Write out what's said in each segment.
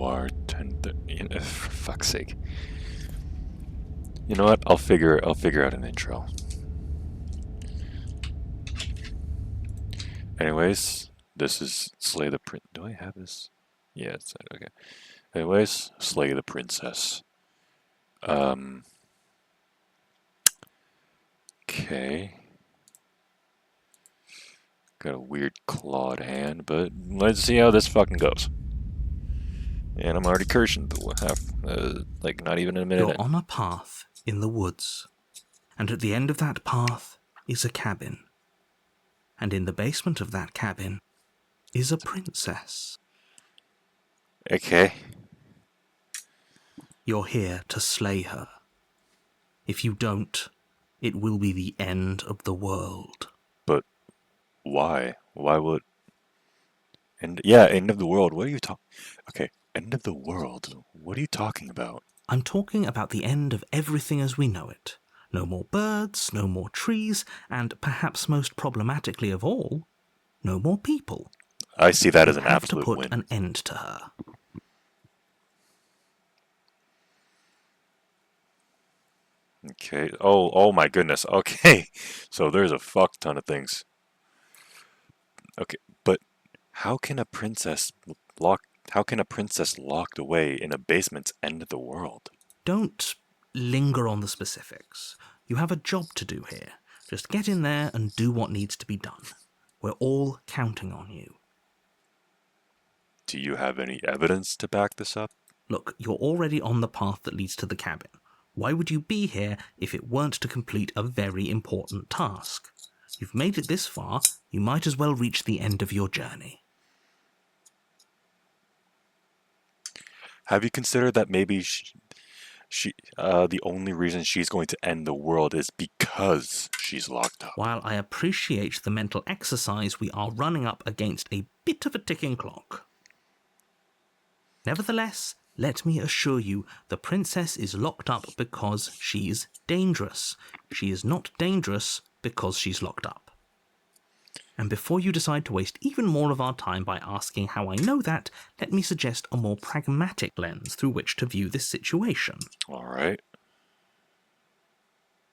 are for fuck's sake. You know what? I'll figure out an intro. Anyways, this is Slay the Prince. Do I have this? Yeah, it's okay. Anyways, Slay the Princess. Okay. Got a weird clawed hand, but let's see how this fucking goes. And I'm already cursing like not even a minute You're in. on a path in the woods, and at the end of that path is a cabin. And in the basement of that cabin is a princess. Okay. You're here to slay her. If you don't, it will be the end of the world. But why? Why would... end of the world. What are you talking... Okay, end of the world. What are you talking about? I'm talking about the end of everything as we know it. No more birds, no more trees, and perhaps most problematically of all, no more people. I see that as You an have to absolute put win. an end to her. Okay. Oh my goodness. Okay. So there's a fuck ton of things. Okay, but how can a princess locked away in a basement's end of the world? Don't linger on the specifics. You have a job to do here. Just get in there and do what needs to be done. We're all counting on you. Do you have any evidence to back this up? Look, you're already on the path that leads to the cabin. Why would you be here if it weren't to complete a very important task? You've made it this far, you might as well reach the end of your journey. Have you considered that maybe the only reason she's going to end the world is because she's locked up? While I appreciate the mental exercise, we are running up against a bit of a ticking clock. Nevertheless, let me assure you, the princess is locked up because she's dangerous. She is not dangerous because she's locked up. And before you decide to waste even more of our time by asking how I know that, let me suggest a more pragmatic lens through which to view this situation. All right.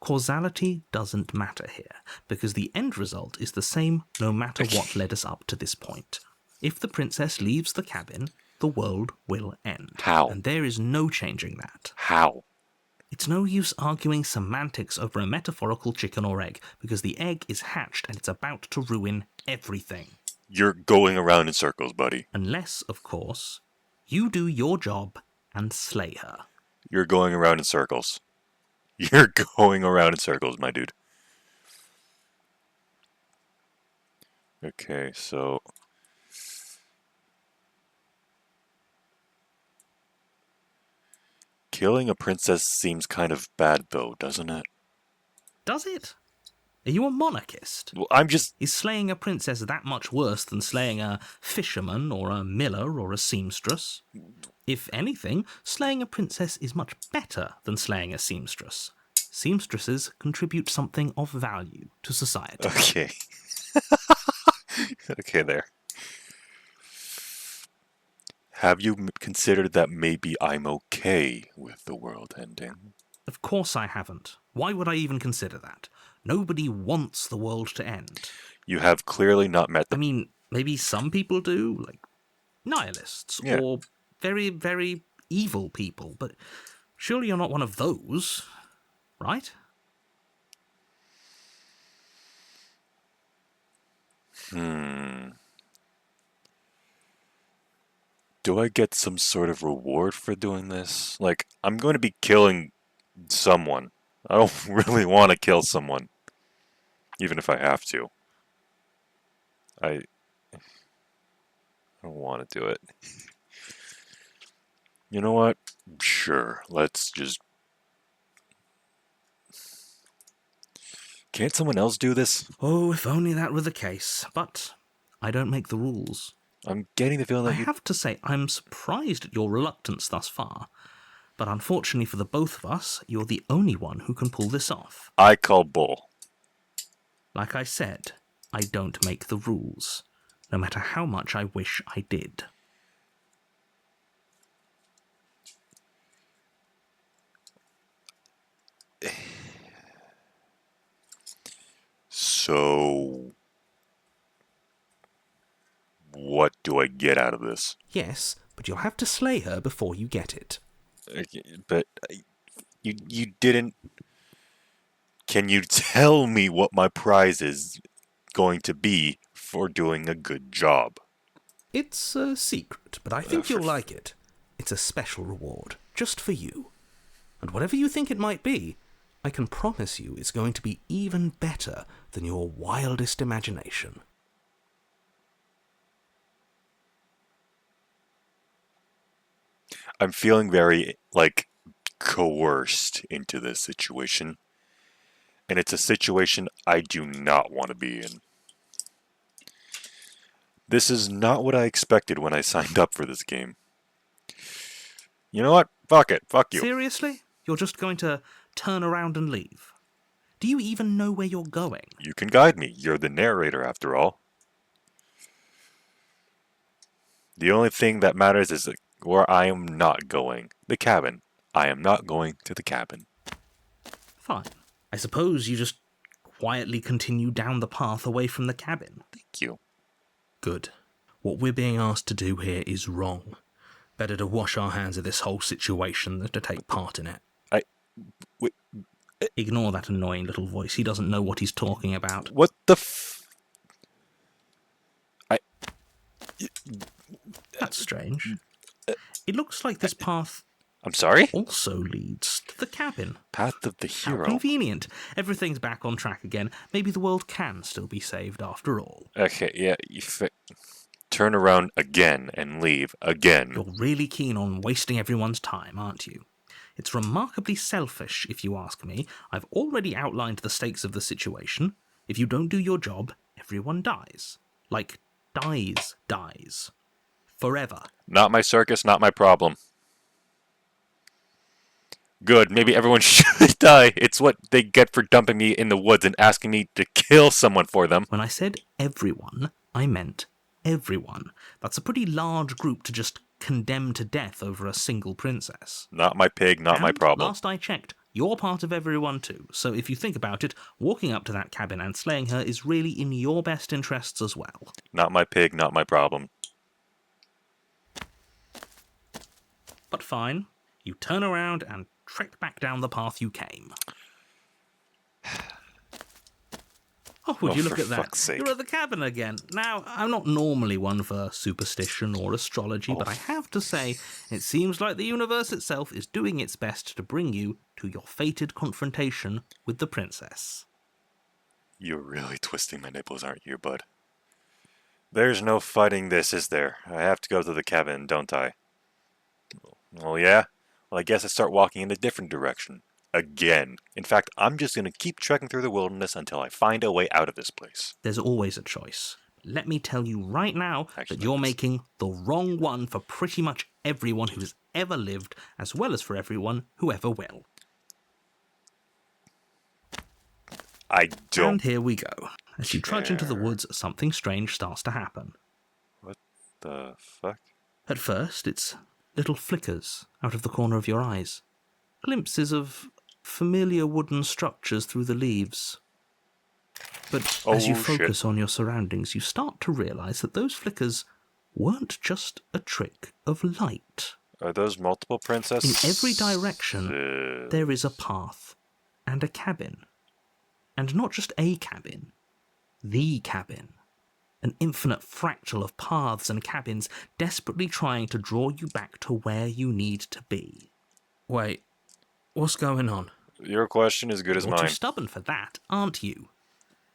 Causality doesn't matter here, because the end result is the same no matter what led us up to this point. If the princess leaves the cabin, the world will end. How? And there is no changing that. How? It's no use arguing semantics over a metaphorical chicken or egg, because the egg is hatched and it's about to ruin everything. You're going around in circles, buddy. Unless, of course, you do your job and slay her. You're going around in circles. You're going around in circles, my dude. Okay, so... killing a princess seems kind of bad, though, doesn't it? Does it? Are you a monarchist? Well, I'm just... Is slaying a princess that much worse than slaying a fisherman or a miller or a seamstress? If anything, slaying a princess is much better than slaying a seamstress. Seamstresses contribute something of value to society. Okay. Okay, there. Have you considered that maybe I'm okay with the world ending? Of course I haven't. Why would I even consider that? Nobody wants the world to end. You have clearly not met the... I mean, maybe some people do, like nihilists, Yeah. or very, very evil people, but surely you're not one of those, right? Do I get some sort of reward for doing this? Like, I'm going to be killing someone. I don't really want to kill someone. Even if I have to. I don't want to do it. You know what? Sure, let's just... Can't someone else do this? Oh, if only that were the case, but I don't make the rules. I'm getting the feeling I that you... have to say, I'm surprised at your reluctance thus far, but unfortunately for the both of us, you're the only one who can pull this off. I call bull. Like I said, I don't make the rules, no matter how much I wish I did. So, what do I get out of this? Yes, but you'll have to slay her before you get it. But you didn't. Can you tell me what my prize is going to be for doing a good job? It's a secret, but I think For you'll like it. It's a special reward, just for you. And whatever you think it might be, I can promise you it's going to be even better than your wildest imagination. I'm feeling very, like, coerced into this situation. And it's a situation I do not want to be in. This is not what I expected when I signed up for this game. You know what? Fuck it. Fuck you. Seriously? You're just going to turn around and leave? Do you even know where you're going? You can guide me. You're the narrator, after all. The only thing that matters is where I am not going. The cabin. I am not going to the cabin. Fine. I suppose you just quietly continue down the path away from the cabin. Thank you. Good. What we're being asked to do here is wrong. Better to wash our hands of this whole situation than to take part in it. Wait, Ignore that annoying little voice. He doesn't know what he's talking about. what the That's strange. It looks like this path I'm sorry? also leads to the cabin. Path of the How Hero. convenient. Everything's back on track again. Maybe the world can still be saved after all. Okay, yeah. Turn around again and leave again. You're really keen on wasting everyone's time, aren't you? It's remarkably selfish, if you ask me. I've already outlined the stakes of the situation. If you don't do your job, everyone dies. Like, dies. Forever. Not my circus, not my problem. Good, maybe everyone should die. It's what they get for dumping me in the woods and asking me to kill someone for them. When I said everyone, I meant everyone. That's a pretty large group to just condemn to death over a single princess. Not my pig, not my And problem. last I checked, you're part of everyone too. So if you think about it, walking up to that cabin and slaying her is really in your best interests as well. Not my pig, not my problem. But fine, you turn around and trek back down the path you came. Oh, would you look for at that? fuck's sake. You're at the cabin again. Now, I'm not normally one for superstition or astrology, but I have to say, it seems like the universe itself is doing its best to bring you to your fated confrontation with the princess. You're really twisting my nipples, aren't you, bud? There's no fighting this, is there? I have to go to the cabin, don't I? Oh, yeah? Well, I guess I start walking in a different direction. Again. In fact, I'm just going to keep trekking through the wilderness until I find a way out of this place. There's always a choice. Let me tell you right now Actually, that you're that's- making the wrong one for pretty much everyone who's ever lived, as well as for everyone who ever will. I don't... And here we go. As you trudge into the care. woods, something strange starts to happen. What the fuck? At first, it's little flickers out of the corner of your eyes. Glimpses of familiar wooden structures through the leaves. But as you Oh, shit. focus on your surroundings, you start to realize that those flickers weren't just a trick of light. Are those multiple princesses? In every direction, there is a path and a cabin. And not just a cabin, the cabin. An infinite fractal of paths and cabins desperately trying to draw you back to where you need to be. Wait, what's going on? Your question is good as You're mine. too stubborn for that, aren't you?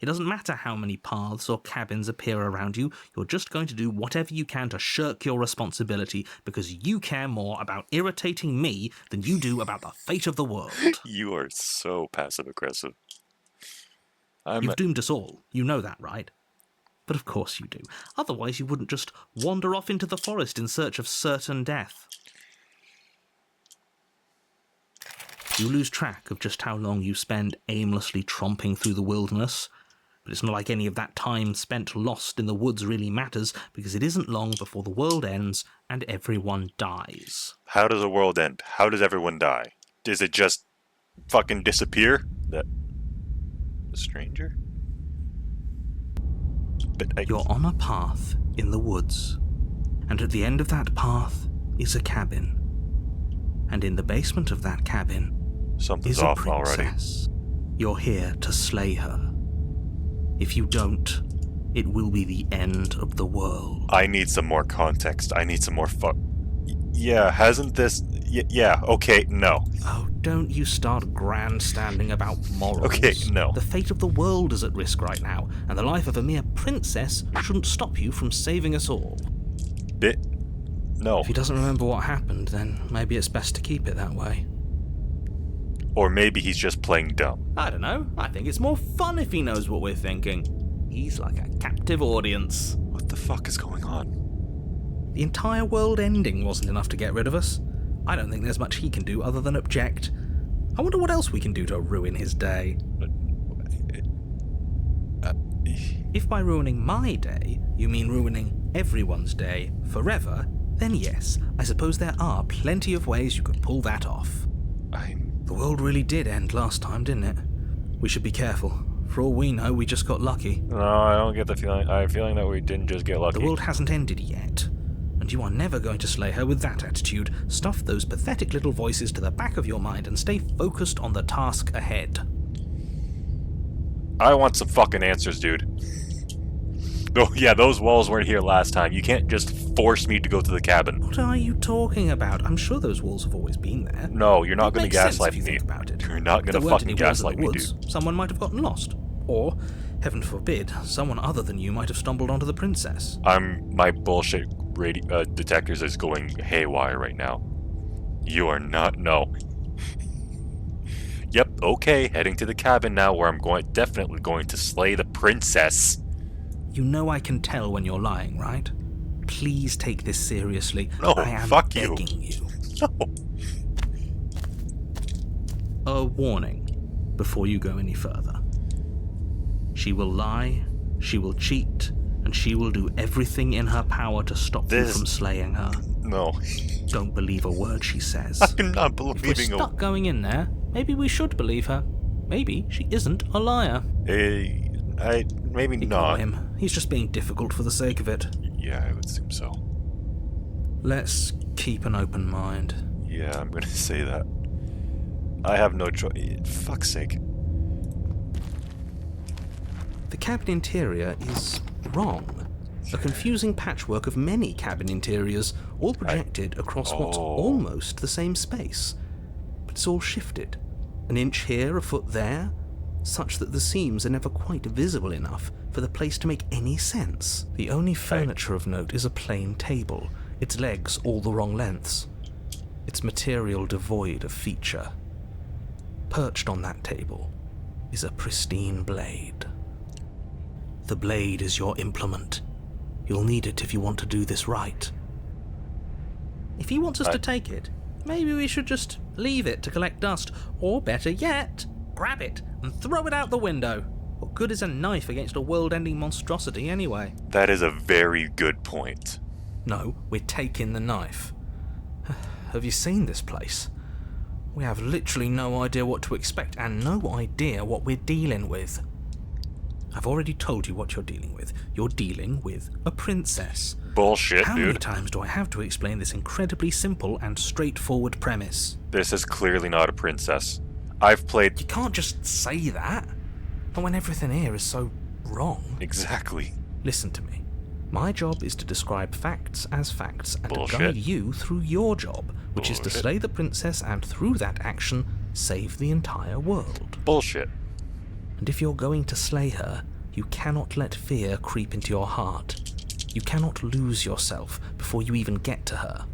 It doesn't matter how many paths or cabins appear around you, you're just going to do whatever you can to shirk your responsibility because you care more about irritating me than you do about the fate of the world. You are so passive-aggressive. You've doomed us all. You know that, right? But of course you do. Otherwise you wouldn't just wander off into the forest in search of certain death. You lose track of just how long you spend aimlessly tromping through the wilderness. But it's not like any of that time spent lost in the woods really matters, because it isn't long before the world ends and everyone dies. How does the world end? How does everyone die? Does it just fucking disappear? A stranger? But You're on a path in the woods, and at the end of that path is a cabin. And in the basement of that cabin something's is a off already. princess. You're here to slay her. If you don't, it will be the end of the world. I need some more context. I need some more Yeah, hasn't this... yeah, okay, no. Oh, don't you start grandstanding about morals. Okay, no. The fate of the world is at risk right now, and the life of a mere princess shouldn't stop you from saving us all. No. If he doesn't remember what happened, then maybe it's best to keep it that way. Or maybe he's just playing dumb. I don't know. I think it's more fun if he knows what we're thinking. He's like a captive audience. What the fuck is going on? The entire world ending wasn't enough to get rid of us. I don't think there's much he can do other than object. I wonder what else we can do to ruin his day. If by ruining my day, you mean ruining everyone's day forever, then yes, I suppose there are plenty of ways you could pull that off. The world really did end last time, didn't it? We should be careful. For all we know, we just got lucky. No, I don't get the feeling. I have a feeling that we didn't just get lucky. The world hasn't ended yet. And you are never going to slay her with that attitude. Stuff those pathetic little voices to the back of your mind and stay focused on the task ahead. I want some fucking answers, dude. Oh, yeah, those walls weren't here last time. You can't just force me to go to the cabin. What are you talking about? I'm sure those walls have always been there. No, you're not going to gaslight me. me. About it. You're not going to fucking gaslight me, dude. Someone might have gotten lost. Or, heaven forbid, someone other than you might have stumbled onto the princess. My bullshit detectors is going haywire right now. You are not... No. Yep, okay, heading to the cabin now where I'm definitely going to slay the princess. You know I can tell when you're lying, right? Please take this seriously. No, I am fuck begging you. No. A warning before you go any further. She will lie, she will cheat, and she will do everything in her power to stop you from slaying her. No. Don't believe a word she says. I'm not believing If we're stuck going in there, maybe we should believe her. Maybe she isn't a liar. Maybe Ignore not. him. He's just being difficult for the sake of it. Yeah, I would assume so. Let's keep an open mind. Yeah, I'm gonna say that. I have no choice. Fuck's sake. The cabin interior is wrong. A confusing patchwork of many cabin interiors, all projected across what's almost the same space. But it's all shifted. An inch here, a foot there, such that the seams are never quite visible enough for the place to make any sense. The only furniture of note is a plain table, its legs all the wrong lengths, its material devoid of feature. Perched on that table is a pristine blade. The blade is your implement. You'll need it if you want to do this right. If he wants us to take it, maybe we should just leave it to collect dust, or better yet, grab it and throw it out the window. What good is a knife against a world-ending monstrosity anyway? That is a very good point. No, we're taking the knife. Have you seen this place? We have literally no idea what to expect and no idea what we're dealing with. I've already told you what you're dealing with. You're dealing with a princess. Bullshit, How dude. many times do I have to explain this incredibly simple and straightforward premise? This is clearly not a princess. I've played... You can't just say that. Not when everything here is so wrong. Exactly. Listen to me. My job is to describe facts as facts and Bullshit. to guide you through your job, which is to slay the princess and through that action, save the entire world. Bullshit. And if you're going to slay her, you cannot let fear creep into your heart. You cannot lose yourself before you even get to her.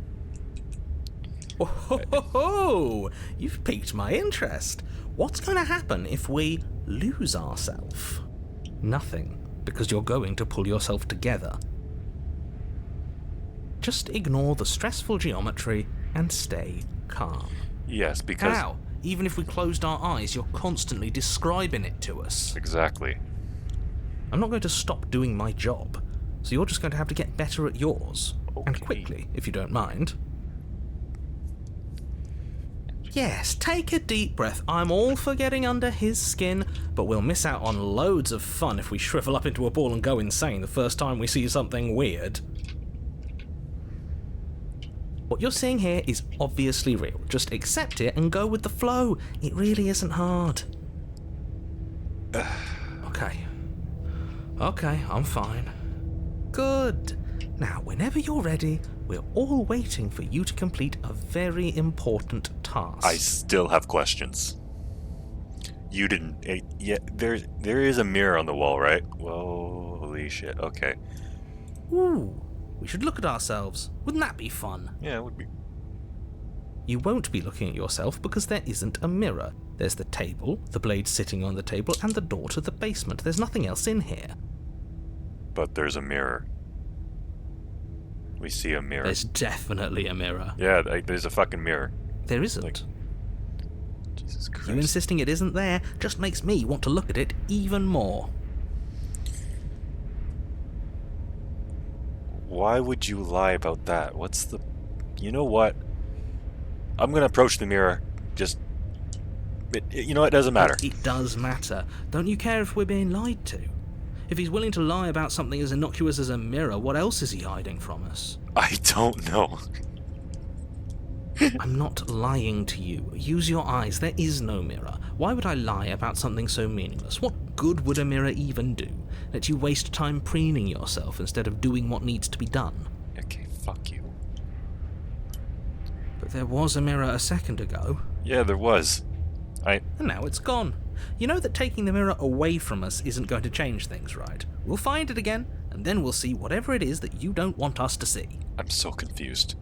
Oh, ho, ho, ho. You've piqued my interest. What's going to happen if we lose ourselves? Nothing, because you're going to pull yourself together. Just ignore the stressful geometry and stay calm. Yes, because... How? Even if we closed our eyes, you're constantly describing it to us. Exactly. I'm not going to stop doing my job, so you're just going to have to get better at yours. Okay. And quickly, if you don't mind. Yes, take a deep breath. I'm all for getting under his skin, but we'll miss out on loads of fun if we shrivel up into a ball and go insane the first time we see something weird. What you're seeing here is obviously real. Just accept it and go with the flow. It really isn't hard. Okay, I'm fine. Good. Now, whenever you're ready, we're all waiting for you to complete a very important task. I still have questions. You didn't... yeah, there is a mirror on the wall, right? Whoa, holy shit, okay. Ooh, we should look at ourselves. Wouldn't that be fun? Yeah, it would be. You won't be looking at yourself because there isn't a mirror. There's the table, the blade sitting on the table, and the door to the basement. There's nothing else in here. But there's a mirror. We see a mirror. There's definitely a mirror. Yeah, there's a fucking mirror. There isn't. Like, Jesus Christ. You insisting it isn't there just makes me want to look at it even more. Why would you lie about that? What's the... You know what? I'm gonna approach the mirror. Just... you know, it doesn't matter. It does matter. Don't you care if we're being lied to? If he's willing to lie about something as innocuous as a mirror, what else is he hiding from us? I don't know. I'm not lying to you. Use your eyes. There is no mirror. Why would I lie about something so meaningless? What good would a mirror even do? Let you waste time preening yourself instead of doing what needs to be done. Okay, fuck you. But there was a mirror a second ago. Yeah, there was. And now it's gone. You know that taking the mirror away from us isn't going to change things, right? We'll find it again, and then we'll see whatever it is that you don't want us to see. I'm so confused.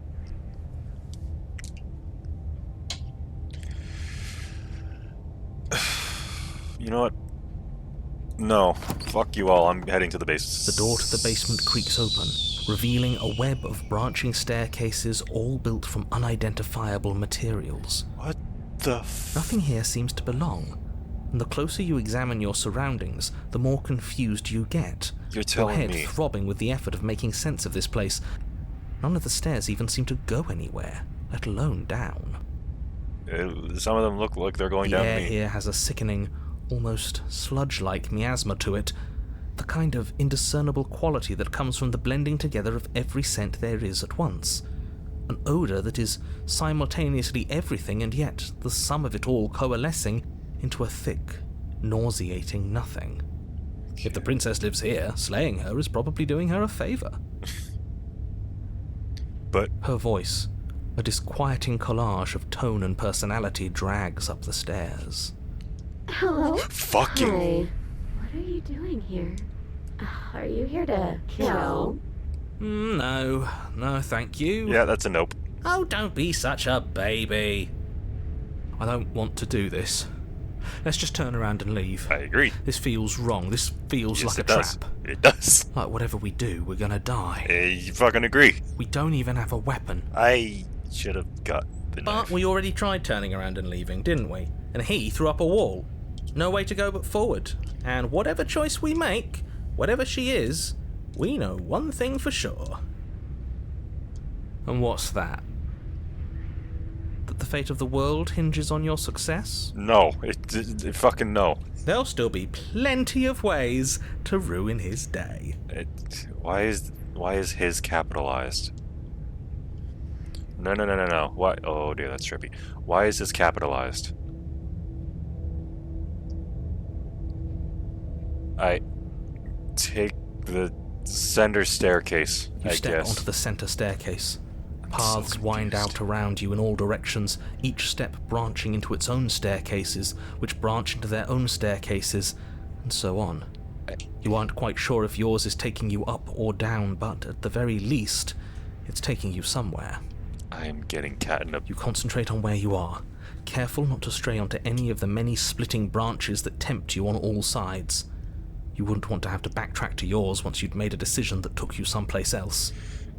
You know what? No. Fuck you all. I'm heading to the base. The door to the basement creaks open, revealing a web of branching staircases all built from unidentifiable materials. What the Nothing here seems to belong, and the closer you examine your surroundings, the more confused you get. You're telling your head me. throbbing with the effort of making sense of this place. None of the stairs even seem to go anywhere, let alone down. Some of them look like they're going The down air to me. here has a sickening, almost sludge-like miasma to it, the kind of indiscernible quality that comes from the blending together of every scent there is at once. An odour that is simultaneously everything and yet the sum of it all coalescing into a thick, nauseating nothing. If the princess lives here, slaying her is probably doing her a favour. But Her voice, a disquieting collage of tone and personality, drags up the stairs. Hello? fucking... Hi. What are you doing here? Are you here to kill? No, thank you. Yeah, that's a nope. Oh, don't be such a baby. I don't want to do this. Let's just turn around and leave. I agree. This feels wrong. This feels like a it does. trap. It does. Like whatever we do, we're gonna die. You fucking agree. We don't even have a weapon. I should have got the But knife. we already tried turning around and leaving, didn't we? And he threw up a wall. No way to go but forward. And whatever choice we make, whatever she is, we know one thing for sure. And what's that? That the fate of the world hinges on your success? No. It fucking no. There'll still be plenty of ways to ruin his day. Why is his capitalized? No. Why? Oh dear, that's trippy. Why is this capitalized? I take the center staircase, You I step guess. onto the center staircase. so Paths wind confused. out around you in all directions, each step branching into its own staircases, which branch into their own staircases, and so on. You aren't quite sure if yours is taking you up or down, but at the very least, it's taking you somewhere. I am getting catnip. You concentrate on where you are, careful not to stray onto any of the many splitting branches that tempt you on all sides. You wouldn't want to have to backtrack to yours once you'd made a decision that took you someplace else.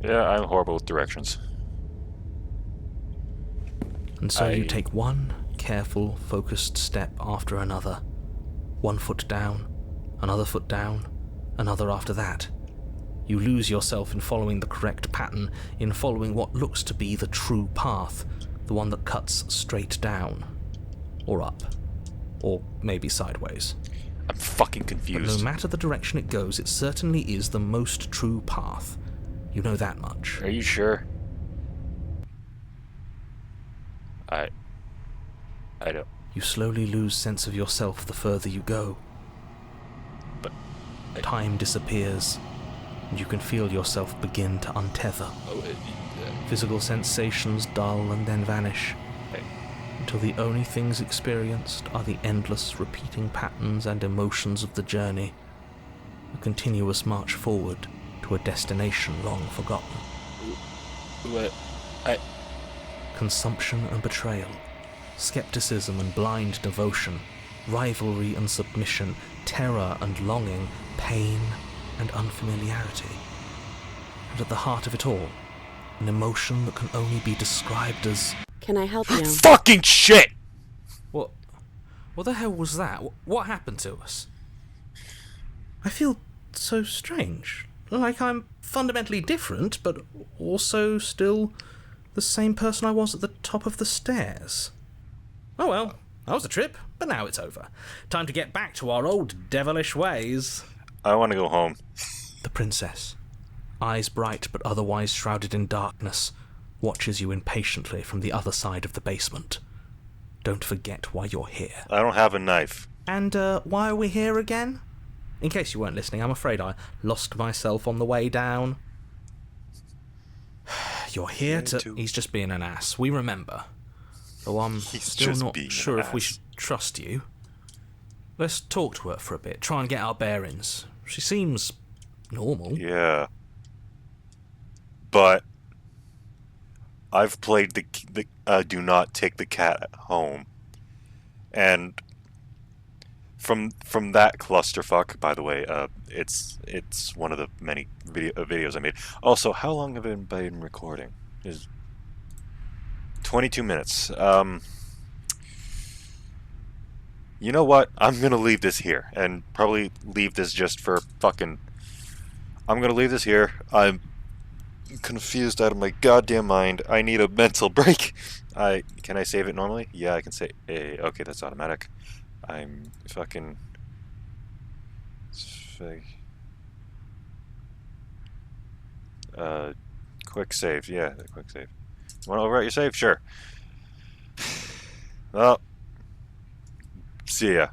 Yeah, I'm horrible with directions. And so you take one careful, focused step after another. 1 foot down, another foot down, another after that. You lose yourself in following the correct pattern, in following what looks to be the true path, the The one that cuts straight down. Or up. Or maybe sideways. I'm fucking But confused. no matter the direction it goes, it certainly is the most true path. You know that much. Are you sure? I don't. You slowly lose sense of yourself the further you go. But Time disappears, and you can feel yourself begin to untether. Physical sensations dull and then vanish, until the only things experienced are the endless repeating patterns and emotions of the journey, a continuous march forward to a destination long forgotten. What? Consumption and betrayal, skepticism and blind devotion, rivalry and submission, terror and longing, pain and unfamiliarity. And at the heart of it all, an emotion that can only be described as... Can I help you? Fucking shit! What the hell was that? What happened to us? I feel so strange. Like I'm fundamentally different, but also still the same person I was at the top of the stairs. Oh well, that was a trip, but now it's over. Time to get back to our old devilish ways. I want to go home. The princess, eyes bright but otherwise shrouded in darkness, watches you impatiently from the other side of the basement. Don't forget why you're here. I don't have a knife. And why are we here again? In case you weren't listening, I'm afraid I lost myself on the way down. You're here to... He's just being an ass. We remember. Though I'm still not sure if we should trust you. Let's talk to her for a bit. Try and get our bearings. She seems normal. Yeah. But I've played the do not take the cat home. And from that clusterfuck, by the way, it's one of the many videos I made. Also, how long have I been recording? Is 22 minutes. You know what? I'm gonna leave this here, and probably leave this just for fucking... I'm gonna leave this here. I'm confused out of my goddamn mind. I need a mental break. Can I save it normally? Yeah, I can say... okay, that's automatic. I'm fucking... quick save. Yeah, quick save. You want to overwrite your save? Sure. Well, see ya.